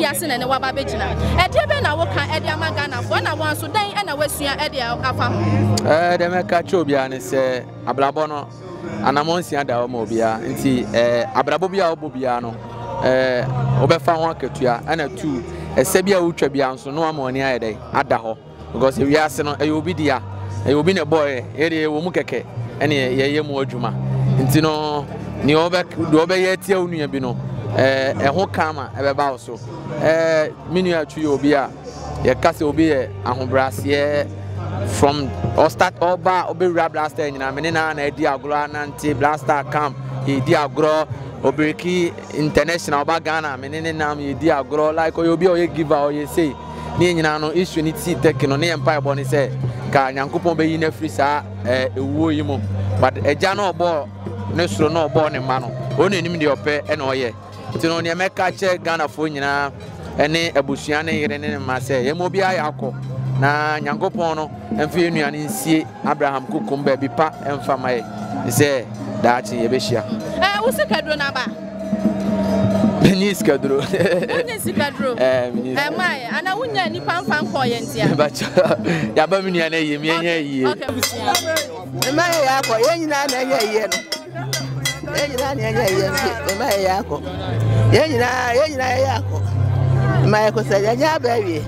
wiase na ne waba begina e de be na wo kan e de amagana fo na wan so dan e na wasua e de afa ho de me ka cho bia ne se abrabo no anamonsia da o ma obia nti abrabo bia obo bia no obefa ho akatua ana tu ese bia wutwa bia nso no amoni ayede ada ho because wiase no e obi dia e obi ne boy e de wo mu keke ene ye mu adwuma nti no ni obe ye tia onua bi no ho kama e be ba so minu atwi obi a ye kase obi e ahobrase from or start oba obi rap blaster nyina me na di agro anante blaster camp he di agro obreki international ba Ghana me ne nam ye di agro like obi o ye give or ye say ni nyina no issue ni ti tekino ne empire bo ni say ka nyankopon be yi na free sa ewuo yi mo but eja no obo ne suro no obo ne ma no o ne nim de ope e na oye ti no ne meka che Ghana fo nyina ene abusua ne yire ne ma say ye mo bia ya akọ na nyankopon no emfe enuane nsie Abraham kukumba bi pa emfa mai say daachi ye be hia wo se kadro na ba Benis kadro mai ana wunya ni pamfa nko ye ntia bacha ya ba minu ya na ye mi enya ye mai ya ko ye nyina na enya ye no ye nyina na enya ye mai ya ko ye nyina ya ko mai ko se nya ba wi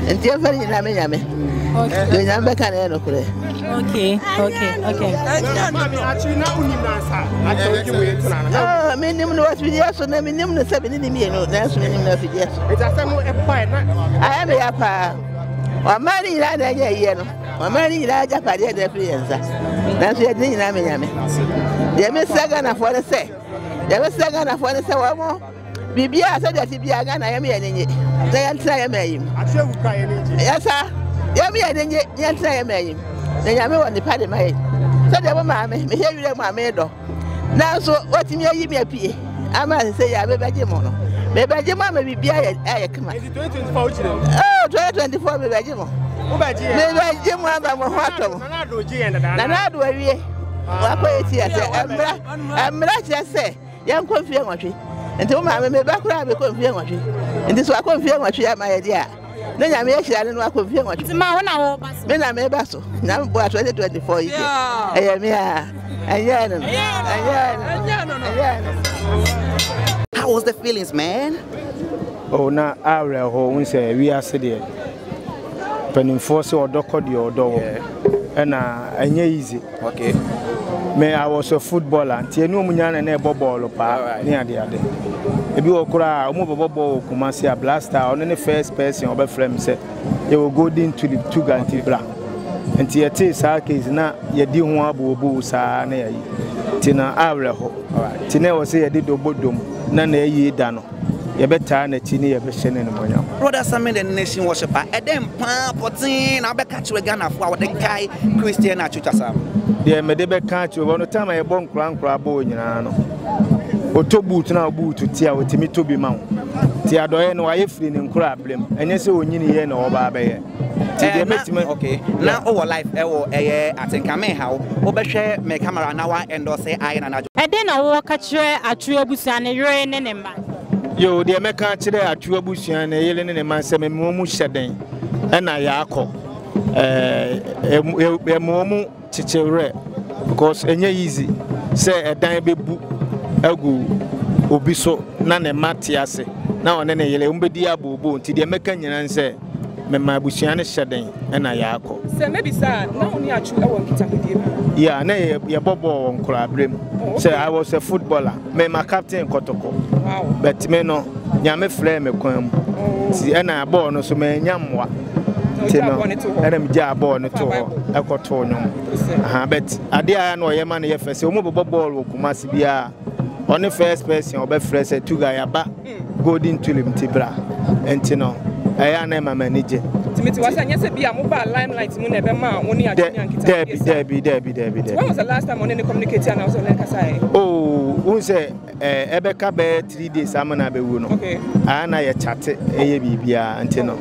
ntia fa nyina me nyame okay nya be kan e no kure okay Mami actually na unimnasa atoji we tuna ah minim no afidie so na minim no se bini mi no na so minim no afidie so it's a samo e pa na aya me ya pa o mari ila na ye no o mari ila ja pa de frienza na so ye din na me nyame de me saga na fo se de me saga na fo se wa mo bibia se de ti bia ga na ye me ye nenye se ya ntra ye me yim atwe wu ka ye nenye ya sa ye me ye nenye ye ntra ye me yim na nyame woni pade mai so de mo ma me he wire ma me do na so watimi ayi me apie ama se ya be baje mo no be baje ma bibia ya kama is it 2024 uchire oh 2024 be baje mo wo baje be baje mo aba mo hoto na do ji en da na do awie wa ko eti ase amra che se yan ko fie nwatwe nti mo ma me ba kura be ko fie nwatwe nti so akọ fie nwatwe ya ma ye dia na nyame ya hira no akọ fie nwatwe ti ma wona wo baso me na me baso na bo 2024 yi eye me a anya no How was the feelings, man? Oh na awre ho won say we ase de penimfo se odoko de odo na anya easy Okay. Me I was a footballer nti enu omunya na e ball pa ni ade ebi okura omo bobo kumasi a blaster on the first person obe frame say you will go into the two ganti bra nti yete sa case na ye di ho abobo sa na yayi ti na awre ho ti na wo say ye di dobodom na yi da no ye beta na ti ni ye be hye ne monya Brother Sammy the nation worshiper edem pa potin na be catch we Ghana for our the guy Christian Achuchasa de me de be catch we no time ye bon kura bo nyina no otoboot na boot ti a otimi to bi ma ti adoye no aye free ne nkura ablem enye se onyini ye na oba abaye ti de metime okay now our life e wo atenka me how obehwe me camera na wa endorse aye na najo e de na wo ka kire Atsu abusua ne yere ne ne mba yo de me ka kire Atsu abusua ne yele ne ne man se me mu hyeden e na ya akọ mu chichire because enye easy say edan bebu agu obi so na ne mate ase na one ne yele umbedi abobo nti de meka nyina nse me ma abusua ne hyeden na ya akọ say maybe sir na oni Atsu e won kita kodie yeah na ye bobo won kura abrem say I was a footballer me my captain Kotoko wow but me no nyame frɛ me kwan mu ti na ball no so me nyamwa ti no na me ja ball no to ekoto nyom aha but ade aya na oyema na ye fese omo bobo ball wo kumasi bia on the first person obe frɛ say two guy aba golden tulip tibra enti no aya na ma manage timiti wasa nyese bia mo ba limelight mu na be ma oni Atsu nyankita Debi. When was the last time on any communicate and also like say oh who say ebeka be 3 days amana be wu no okay ana ye chat eye bibia enti no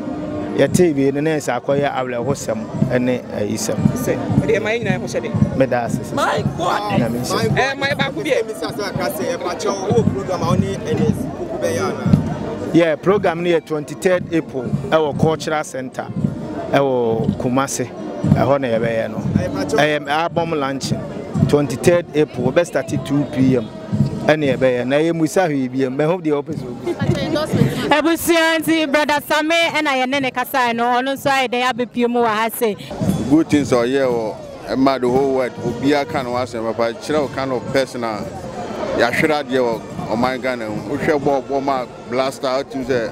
ye TV ne na sa akoya awle hosem ene isem say de mai nyina ho hyede me da asese my god my ba ku bia mi sa akase e pa cho wo program oni ene kuku be ya na Yeah, program near 23rd April. Our cultural center. Our Kumasi. I am album launching 23rd April. Best start at 2 p.m. And I am with Sahi. I hope the opposite. Brother Sammy and I and Nekasa no on side they have a few more. I say good things are here. Mad the whole world. Ubia can was a kind of personal. Ya should have your on my gun and we shall walk my blast out to the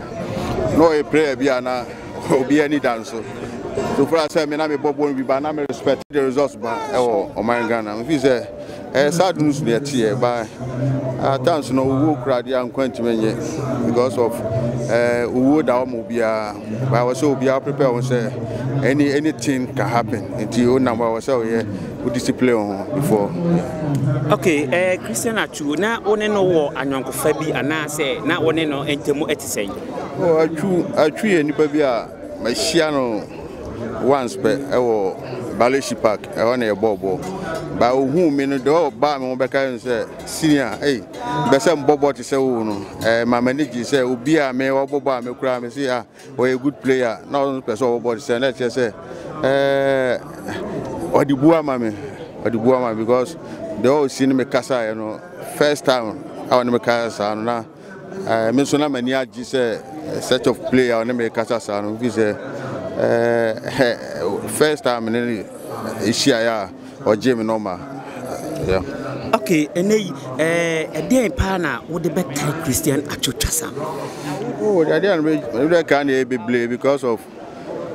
no a prayer be ana or be any dancer. So for us, I mean, I'm a bob won't be by now respect the results by on my gun. If he's a sad news near tea by times no who cried young quentin because of wood our mobile. But I was so be prepared and say anything can happen until you number was so here. We discipline before. Okay, Christian Atsu, na one no war and Uncle Fabi and I say, now one no entemo etisay. Oh, Atsu, anybody be a Messiano once, but our Balishi Park, I want a bobo. By whom in the door, Bam, Becca say, Senior, hey, Bessam Bobo to say, my manager say, Ubia, may or Boba, may cry, see, or a good player, no person about to say, let's just say, or the Buama, because they all seen me Casa, you know, first time I want to make Casa, now, Mensona Mania, say, set of player on the make Casa, first time in any Ishia or Jimmy Noma. Yeah. Okay, and a day partner would the better Christian Atsu Chasam. Oh, I didn't can't be blame because of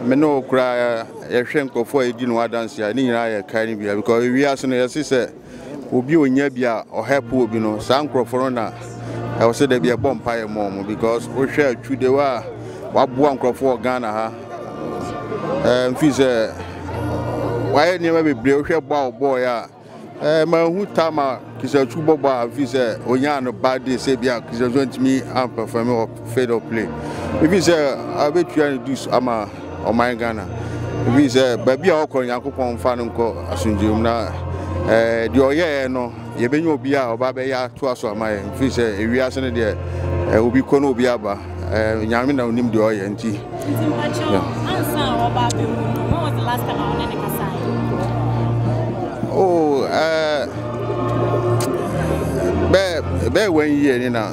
Meno cry a shank for a dinner dance. I need I can't be because we are saying, as he said, will be in Yabia or help, you know, San Croforona. I was said there be a bonfire mom because we share to the war. What one crop for Ghana, Fizz, why never be brave boy? My who tama is a true boba, Fizz, Oyano bad day, say, because you're going to me and perform or fade or play. If he said, I bet you to do Ama or my Ghana. If he said, Baby, I'll call Yakupon Fanunko, Asunjumna, the Oya, no, Yabino Bia or Babaya, twice or my Fizz, if we are sending there, will be Kono Biaba, Yamina Nim the Oya and tea. last time I went in Kasai? Oh, bear 1 year, you know,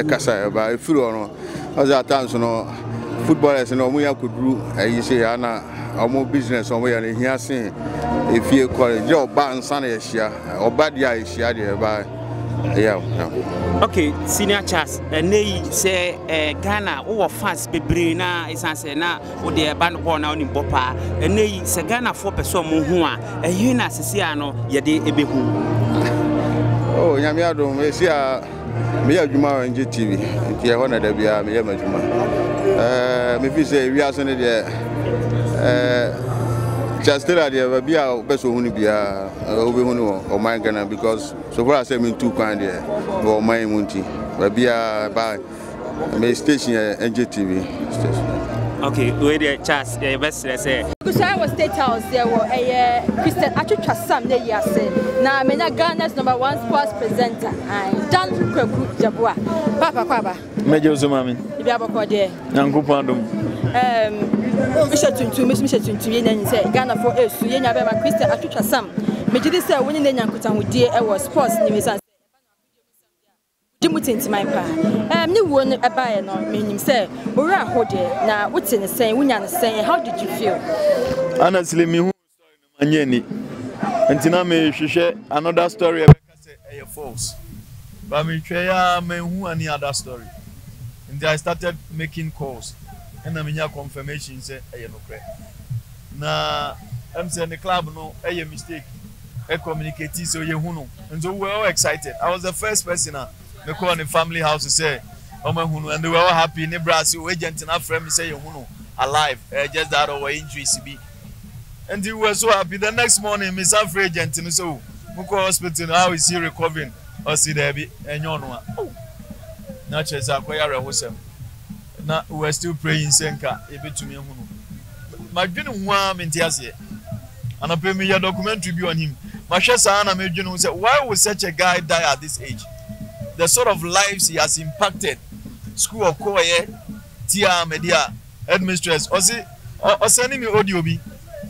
Kasai, but if you don't know, as at times, no footballers, no, we could do, you say, Anna, or more business on where he has seen if you call it your band, Sunny, or bad year, is here by. Yeah. Okay, Senior Charlse, and they say Ghana over fans be brina is answer now with the band born out in Bopa, and they say Ghana 4 person Muhua, a Yuna Siciano, Yadi Ebehu. Oh, Yamiado, Messia, Mia Juma and GTV, and Tiana de Bia, Mia Majuma. Maybe say we are sending there. Just tell her be our best only be or my Ghana because so far I say me too kind there or my munti but be a by my station NJTV station. Okay, wait there, Charlse, best say. Because I was State House there were a Christian Atsu Chasam there yesterday. Now I'm Ghana's #1 sports presenter. I'm Dan Kwaku Jabua. Papa Kwaba. Major Zumami. If you have a call there. Nankupandum. Mr. Tuntu, and say Ghana for us, you never Christian Atsu Chasam. Major say winning the Yankutan with dear was sports news and Jimutin to my pa. New one a buyer, no meaning say, we're a hodie. Now, what's in the saying? We are saying, how did you feel? Honestly, me who Manyeni. And Tiname, she share another story. False. But me share me who any other story. And I started making calls. And I'm in your confirmation say, I no credit. Now, I'm saying the club no, a mistake. I communicate so you know. And so we're all excited. I was the first person. Me call in the family house to say, oh my hunu, and they were all happy. In Brazil, agent and our friend say you hunu alive, just that our injury CB. And they were so happy. The next morning, Miss Afro agent and so we call hospital. How is he recovering? Or see there be and you know. Not just acquire a hosem. Now we are still praying Senka, a bit to me hunu. My dream one in Tiasia, and I pay me a documentary on him. My Shasana made you know, why would such a guy die at this age? The sort of lives he has impacted school of Koye, Tia Media, Headmistress, or sending me audio be.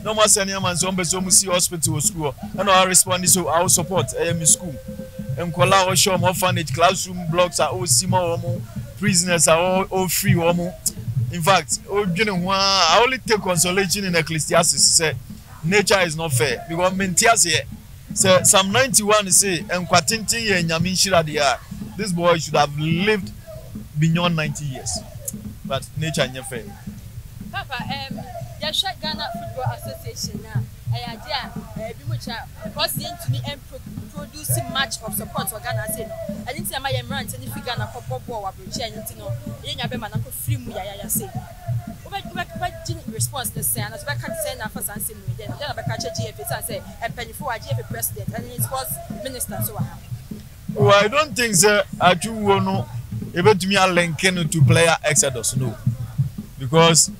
No more sending a man some see hospital or school. And I respond so I will support AMU school. And Kola or show orphanage, classroom blocks are all simo, prisoners are all free. In fact, I only take consolation in Ecclesiastes. Say, nature is not fair. Because Mentias here, say, Psalm 91 say, and Kwatinti and Yamin dia. This boy should have lived beyond 90 years. But nature is not fair. Papa, the Ghana Football Association now, I because they need to producing much of support for Ghana. Say no, I didn't say my rant any figure Ghana for football or bridge. No, you have been man for free. Muya say. What response the say? And as I can't say na first and say no. Then I catch GFA and say and penny for a GFA president and it was minister. So well, I don't think sir Atsu will know able to me a linking to player exodus no, because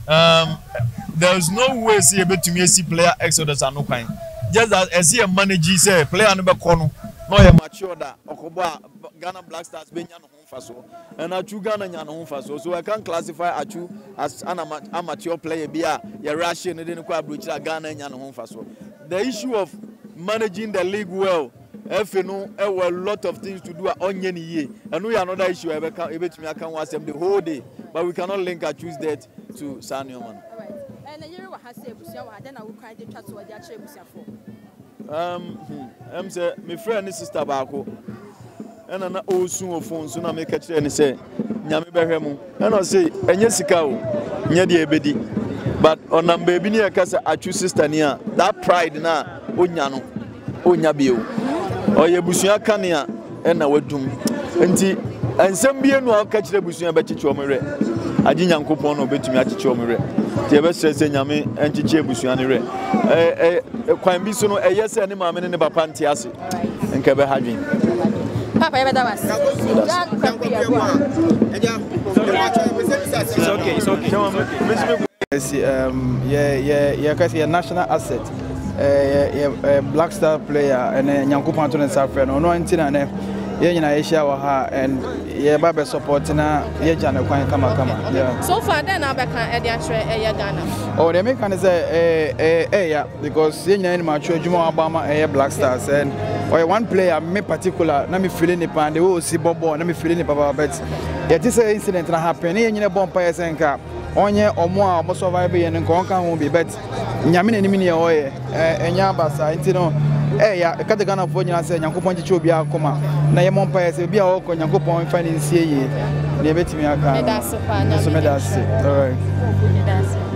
there is no way see able to me see player exodus and no kind. Just as I see a manager say player number corner, no a mature that Okoba Ghana Black Stars be nyano hon faso and Atsu Ghana nyano hon faso, so I can classify Atsu as an amateur player be a Russian and then kwa brucha Ghana nyano hon faso. The issue of managing the league well, if you know a lot of things to do on any year, and we another issue able to me I can watch them the whole day, but we cannot link Atsu's death to Sanyoman. And the year has said, then I will cry the chat to the actual for. Say, my friend and sister Bako, and an old soon of phone, soon I make a chair and say, Yami Berhemu, and I say, and yes, Nyadi Ebedi. But on number near Casa Atsu sister near that pride na Unyano, Unyabio, or Yabusia Kania, and I would do. And some beer no catch the Busia Betty I didn't coupon or bet me at Chomere. The best says Yami and Chiche Busianere. Quite be so a yes and mamma in the Bapantiasi and Cabe Hagin. Papa, it's okay. Yeah, national asset. Black Star player and Yankupan and Safran, no antenna. Yeah, Asia Waha and Baba supporting Yajana Kama. Yeah. So far, then I can't add Ghana. Oh, the American is a because in mature Juma Obama Black Stars and one player, me particular, let me feel in the pan, they will see Bobo, let me feel in the Baba bets. Yet this incident happened in a bomb players and cap. On ye or more, most of I be and Concan will be bet. Yamin and Mini Oye and Yabasa, yeah, I got the Ghana for you and said, Yanko Ponti Chobia, na ye monpa se bia wo Nyankopon fa ne nsie yi na ebetimi aka. Medase pa na. So medase. All right. Medase.